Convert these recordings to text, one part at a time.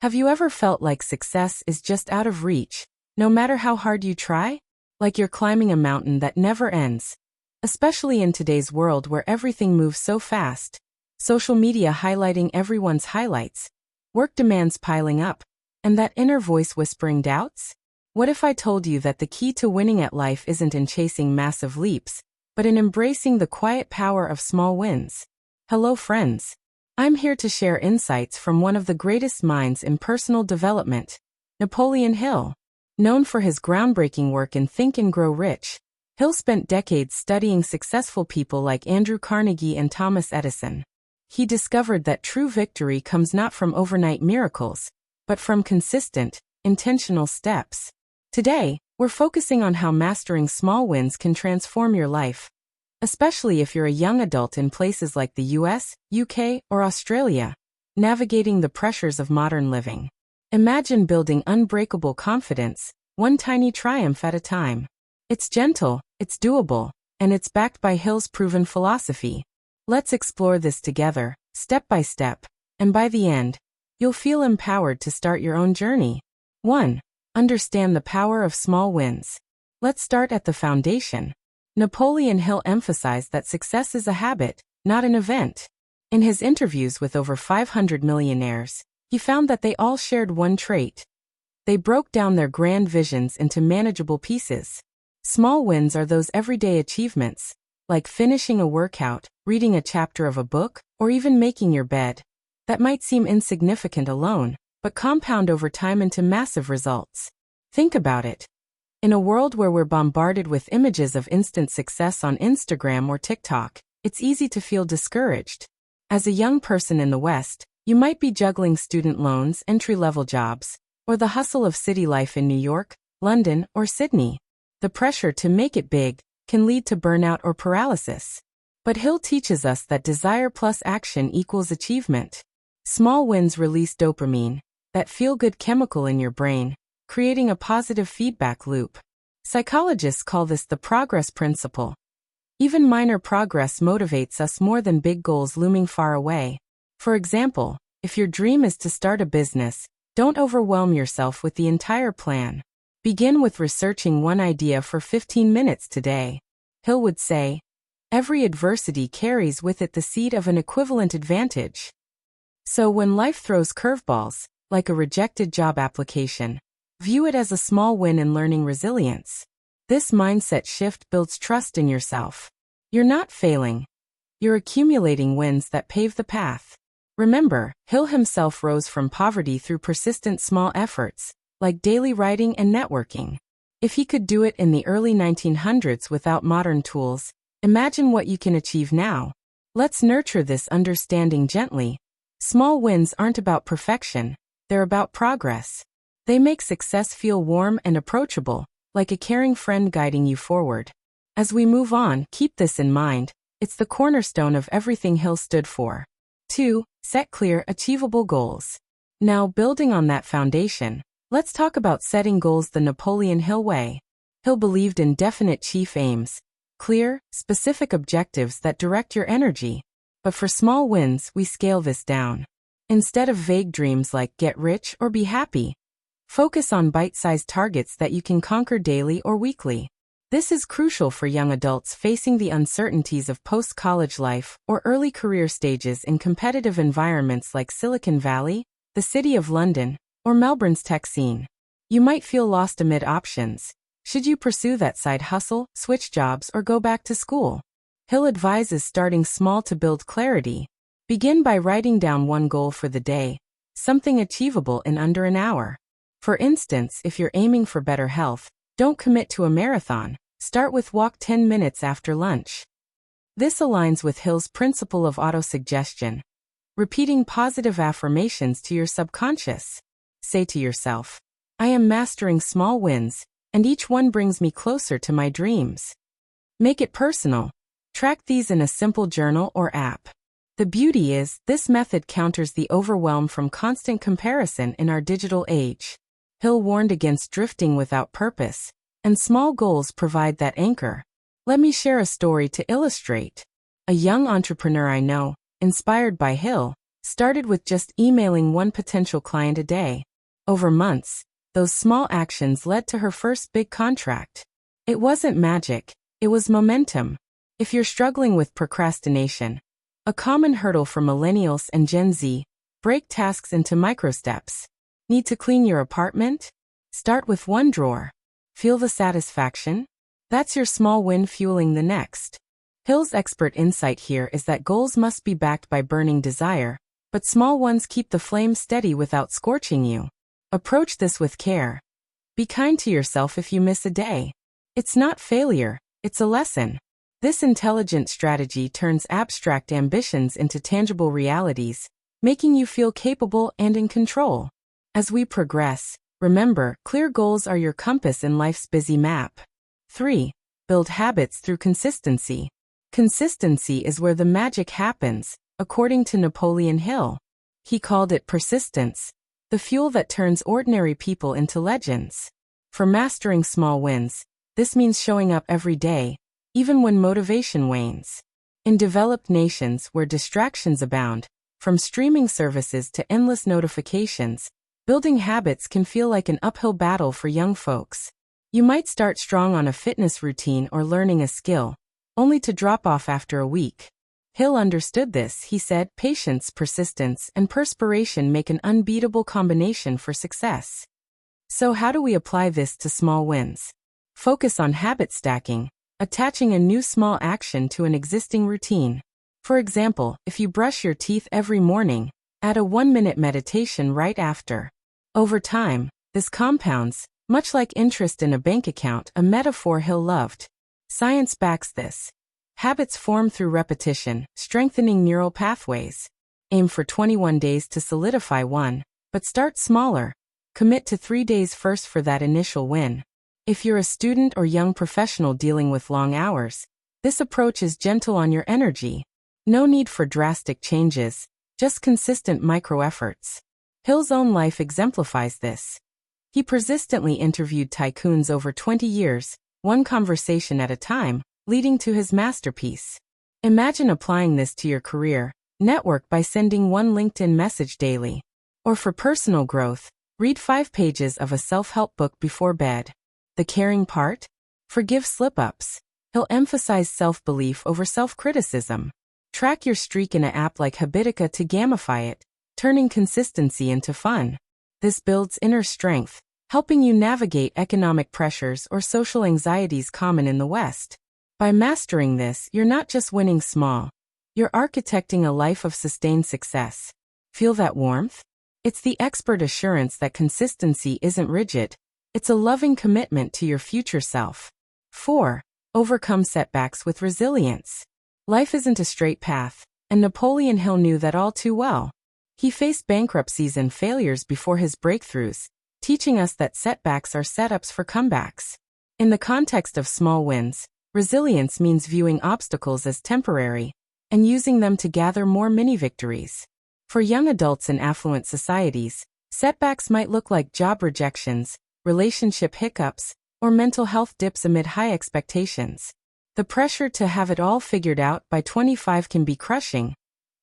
Have you ever felt like success is just out of reach, no matter how hard you try? Like you're climbing a mountain that never ends. Especially in today's world where everything moves so fast. Social media highlighting everyone's highlights. Work demands piling up. And that inner voice whispering doubts? What if I told you that the key to winning at life isn't in chasing massive leaps, but in embracing the quiet power of small wins? Hello friends. I'm here to share insights from one of the greatest minds in personal development, Napoleon Hill. Known for his groundbreaking work in Think and Grow Rich, Hill spent decades studying successful people like Andrew Carnegie and Thomas Edison. He discovered that true victory comes not from overnight miracles, but from consistent, intentional steps. Today, we're focusing on how mastering small wins can transform your life. Especially if you're a young adult in places like the US, UK, or Australia, navigating the pressures of modern living. Imagine building unbreakable confidence, one tiny triumph at a time. It's gentle, it's doable, and it's backed by Hill's proven philosophy. Let's explore this together, step by step, and by the end, you'll feel empowered to start your own journey. 1. Understand the power of small wins. Let's start at the foundation. Napoleon Hill emphasized that success is a habit, not an event. In his interviews with over 500 millionaires, he found that they all shared one trait. They broke down their grand visions into manageable pieces. Small wins are those everyday achievements, like finishing a workout, reading a chapter of a book, or even making your bed, that might seem insignificant alone, but compound over time into massive results. Think about it. In a world where we're bombarded with images of instant success on Instagram or TikTok, it's easy to feel discouraged. As a young person in the West, you might be juggling student loans, entry-level jobs, or the hustle of city life in New York, London, or Sydney. The pressure to make it big can lead to burnout or paralysis. But Hill teaches us that desire plus action equals achievement. Small wins release dopamine, that feel-good chemical in your brain, creating a positive feedback loop. Psychologists call this the progress principle. Even minor progress motivates us more than big goals looming far away. For example, if your dream is to start a business, don't overwhelm yourself with the entire plan. Begin with researching one idea for 15 minutes today. Hill would say, every adversity carries with it the seed of an equivalent advantage. So when life throws curveballs, like a rejected job application, view it as a small win in learning resilience. This mindset shift builds trust in yourself. You're not failing. You're accumulating wins that pave the path. Remember, Hill himself rose from poverty through persistent small efforts, like daily writing and networking. If he could do it in the early 1900s without modern tools, imagine what you can achieve now. Let's nurture this understanding gently. Small wins aren't about perfection, they're about progress. They make success feel warm and approachable, like a caring friend guiding you forward. As we move on, keep this in mind. It's the cornerstone of everything Hill stood for. 2. Set clear, achievable goals. Now, building on that foundation, let's talk about setting goals the Napoleon Hill way. Hill believed in definite chief aims, clear, specific objectives that direct your energy. But for small wins, we scale this down. Instead of vague dreams like get rich or be happy, focus on bite-sized targets that you can conquer daily or weekly. This is crucial for young adults facing the uncertainties of post-college life or early career stages in competitive environments like Silicon Valley, the City of London, or Melbourne's tech scene. You might feel lost amid options. Should you pursue that side hustle, switch jobs, or go back to school? Hill advises starting small to build clarity. Begin by writing down one goal for the day, something achievable in under an hour. For instance, if you're aiming for better health, don't commit to a marathon. Start with walk 10 minutes after lunch. This aligns with Hill's principle of autosuggestion, repeating positive affirmations to your subconscious. Say to yourself, I am mastering small wins, and each one brings me closer to my dreams. Make it personal. Track these in a simple journal or app. The beauty is, this method counters the overwhelm from constant comparison in our digital age. Hill warned against drifting without purpose, and small goals provide that anchor. Let me share a story to illustrate. A young entrepreneur I know, inspired by Hill, started with just emailing one potential client a day. Over months, those small actions led to her first big contract. It wasn't magic, it was momentum. If you're struggling with procrastination, a common hurdle for millennials and Gen Z, break tasks into micro steps. Need to clean your apartment? Start with one drawer. Feel the satisfaction? That's your small win fueling the next. Hill's expert insight here is that goals must be backed by burning desire, but small ones keep the flame steady without scorching you. Approach this with care. Be kind to yourself if you miss a day. It's not failure, it's a lesson. This intelligent strategy turns abstract ambitions into tangible realities, making you feel capable and in control. As we progress, remember, clear goals are your compass in life's busy map. 3. Build habits through consistency. Consistency is where the magic happens, according to Napoleon Hill. He called it persistence, the fuel that turns ordinary people into legends. For mastering small wins, this means showing up every day, even when motivation wanes. In developed nations where distractions abound, from streaming services to endless notifications, building habits can feel like an uphill battle for young folks. You might start strong on a fitness routine or learning a skill, only to drop off after a week. Hill understood this. He said, patience, persistence, and perspiration make an unbeatable combination for success. So how do we apply this to small wins? Focus on habit stacking, attaching a new small action to an existing routine. For example, if you brush your teeth every morning, add a 1-minute meditation right after. Over time, this compounds, much like interest in a bank account, a metaphor Hill loved. Science backs this. Habits form through repetition, strengthening neural pathways. Aim for 21 days to solidify one, but start smaller. Commit to 3 days first for that initial win. If you're a student or young professional dealing with long hours, this approach is gentle on your energy. No need for drastic changes, just consistent micro-efforts. Hill's own life exemplifies this. He persistently interviewed tycoons over 20 years, one conversation at a time, leading to his masterpiece. Imagine applying this to your career. Network by sending one LinkedIn message daily. Or for personal growth, read 5 pages of a self-help book before bed. The caring part? Forgive slip-ups. He'll emphasize self-belief over self-criticism. Track your streak in an app like Habitica to gamify it, turning consistency into fun. This builds inner strength, helping you navigate economic pressures or social anxieties common in the West. By mastering this, you're not just winning small. You're architecting a life of sustained success. Feel that warmth? It's the expert assurance that consistency isn't rigid. It's a loving commitment to your future self. 4. Overcome setbacks with resilience. Life isn't a straight path, and Napoleon Hill knew that all too well. He faced bankruptcies and failures before his breakthroughs, teaching us that setbacks are setups for comebacks. In the context of small wins, resilience means viewing obstacles as temporary and using them to gather more mini-victories. For young adults in affluent societies, setbacks might look like job rejections, relationship hiccups, or mental health dips amid high expectations. The pressure to have it all figured out by 25 can be crushing,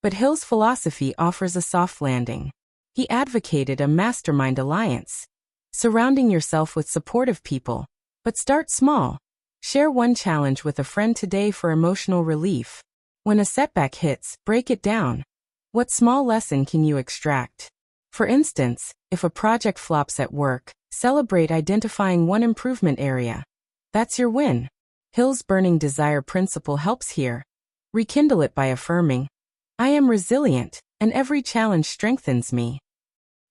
but Hill's philosophy offers a soft landing. He advocated a mastermind alliance, surrounding yourself with supportive people. But start small. Share one challenge with a friend today for emotional relief. When a setback hits, break it down. What small lesson can you extract? For instance, if a project flops at work, celebrate identifying one improvement area. That's your win. Hill's burning desire principle helps here. Rekindle it by affirming, I am resilient, and every challenge strengthens me.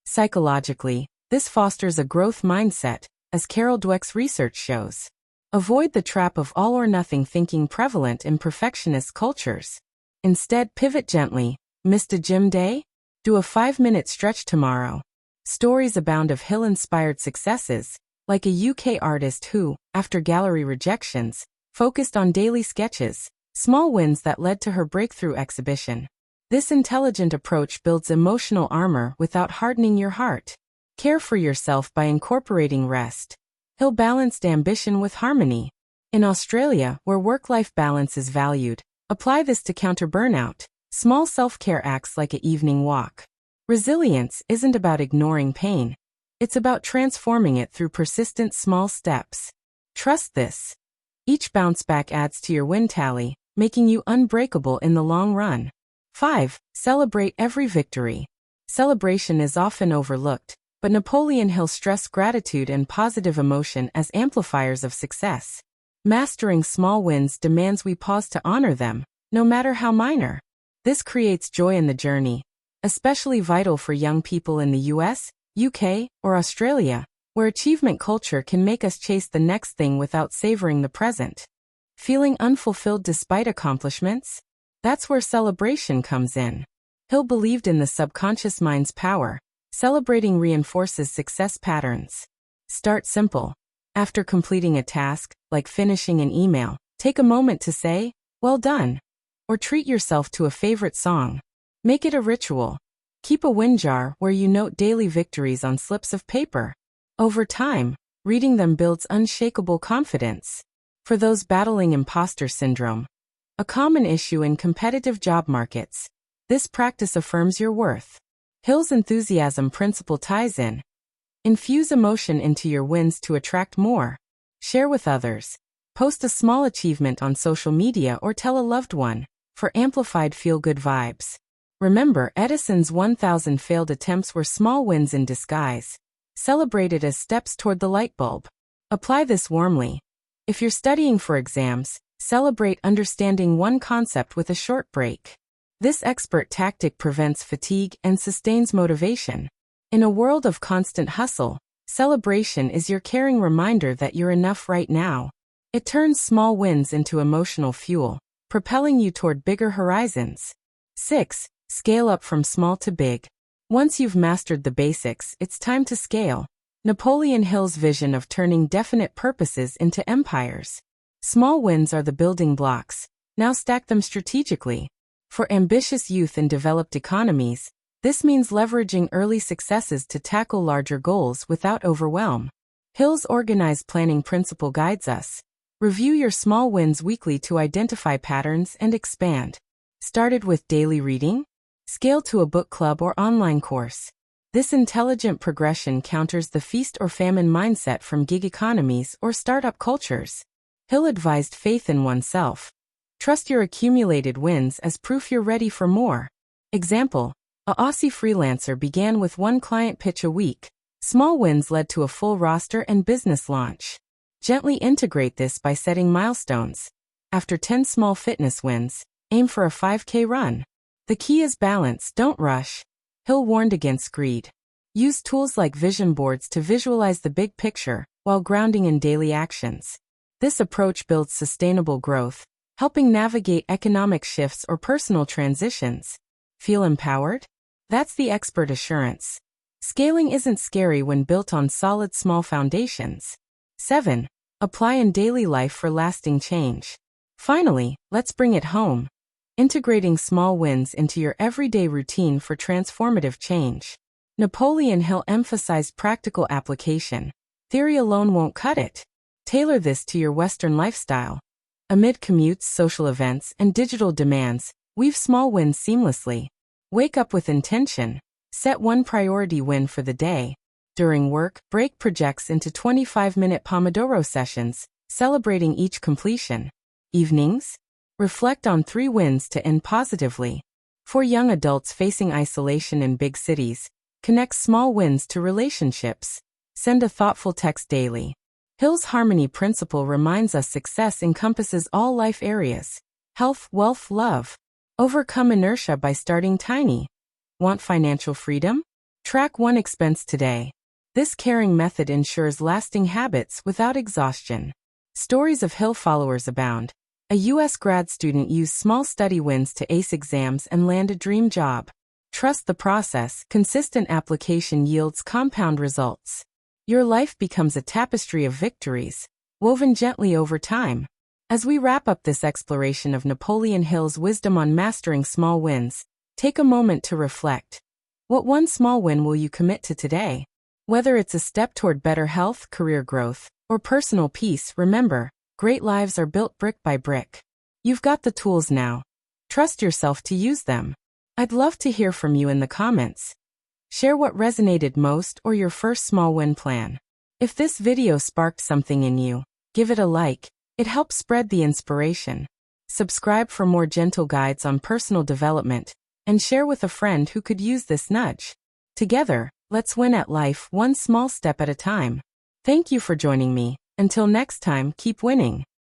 Psychologically, this fosters a growth mindset, as Carol Dweck's research shows. Avoid the trap of all-or-nothing thinking prevalent in perfectionist cultures. Instead, pivot gently. Missed a gym day? Do a 5-minute stretch tomorrow. Stories abound of Hill-inspired successes, like a UK artist who, after gallery rejections, focused on daily sketches, small wins that led to her breakthrough exhibition. This intelligent approach builds emotional armor without hardening your heart. Care for yourself by incorporating rest. Hill balanced ambition with harmony. In Australia, where work-life balance is valued, apply this to counter burnout. Small self-care acts like an evening walk. Resilience isn't about ignoring pain. It's about transforming it through persistent small steps. Trust this. Each bounce back adds to your win tally, making you unbreakable in the long run. 5. Celebrate every victory. Celebration is often overlooked, but Napoleon Hill stressed gratitude and positive emotion as amplifiers of success. Mastering small wins demands we pause to honor them, no matter how minor. This creates joy in the journey, especially vital for young people in the US, UK, or Australia, where achievement culture can make us chase the next thing without savoring the present. Feeling unfulfilled despite accomplishments? That's where celebration comes in. Hill believed in the subconscious mind's power. Celebrating reinforces success patterns. Start simple. After completing a task, like finishing an email, take a moment to say, "Well done," or treat yourself to a favorite song. Make it a ritual. Keep a win jar where you note daily victories on slips of paper. Over time, reading them builds unshakable confidence. For those battling imposter syndrome, a common issue in competitive job markets, this practice affirms your worth. Hill's enthusiasm principle ties in. Infuse emotion into your wins to attract more. Share with others. Post a small achievement on social media or tell a loved one for amplified feel-good vibes. Remember, Edison's 1,000 failed attempts were small wins in disguise, celebrated as steps toward the light bulb. Apply this warmly. If you're studying for exams, celebrate understanding one concept with a short break. This expert tactic prevents fatigue and sustains motivation. In a world of constant hustle, celebration is your caring reminder that you're enough right now. It turns small wins into emotional fuel, propelling you toward bigger horizons. 6. Scale up from small to big. Once you've mastered the basics, it's time to scale. Napoleon Hill's vision of turning definite purposes into empires. Small wins are the building blocks. Now stack them strategically. For ambitious youth in developed economies, this means leveraging early successes to tackle larger goals without overwhelm. Hill's organized planning principle guides us. Review your small wins weekly to identify patterns and expand. Started with daily reading? Scale to a book club or online course. This intelligent progression counters the feast or famine mindset from gig economies or startup cultures. Hill advised faith in oneself. Trust your accumulated wins as proof you're ready for more. Example: a Aussie freelancer began with one client pitch a week. Small wins led to a full roster and business launch. Gently integrate this by setting milestones. After 10 small fitness wins, aim for a 5K run. The key is balance, don't rush. Hill warned against greed. Use tools like vision boards to visualize the big picture while grounding in daily actions. This approach builds sustainable growth, helping navigate economic shifts or personal transitions. Feel empowered? That's the expert assurance. Scaling isn't scary when built on solid small foundations. 7. Apply in daily life for lasting change. Finally, let's bring it home. Integrating small wins into your everyday routine for transformative change. Napoleon Hill emphasized practical application. Theory alone won't cut it. Tailor this to your Western lifestyle. Amid commutes, social events, and digital demands, weave small wins seamlessly. Wake up with intention. Set one priority win for the day. During work, break projects into 25-minute Pomodoro sessions, celebrating each completion. Evenings? Reflect on 3 wins to end positively. For young adults facing isolation in big cities, connect small wins to relationships. Send a thoughtful text daily. Hill's harmony principle reminds us success encompasses all life areas: health, wealth, love. Overcome inertia by starting tiny. Want financial freedom? Track one expense today. This caring method ensures lasting habits without exhaustion. Stories of Hill followers abound. A U.S. grad student used small study wins to ace exams and land a dream job. Trust the process. Consistent application yields compound results. Your life becomes a tapestry of victories, woven gently over time. As we wrap up this exploration of Napoleon Hill's wisdom on mastering small wins, take a moment to reflect. What one small win will you commit to today? Whether it's a step toward better health, career growth, or personal peace, remember, great lives are built brick by brick. You've got the tools now. Trust yourself to use them. I'd love to hear from you in the comments. Share what resonated most or your first small win plan. If this video sparked something in you, give it a like. It helps spread the inspiration. Subscribe for more gentle guides on personal development, and share with a friend who could use this nudge. Together, let's win at life one small step at a time. Thank you for joining me. Until next time, keep winning.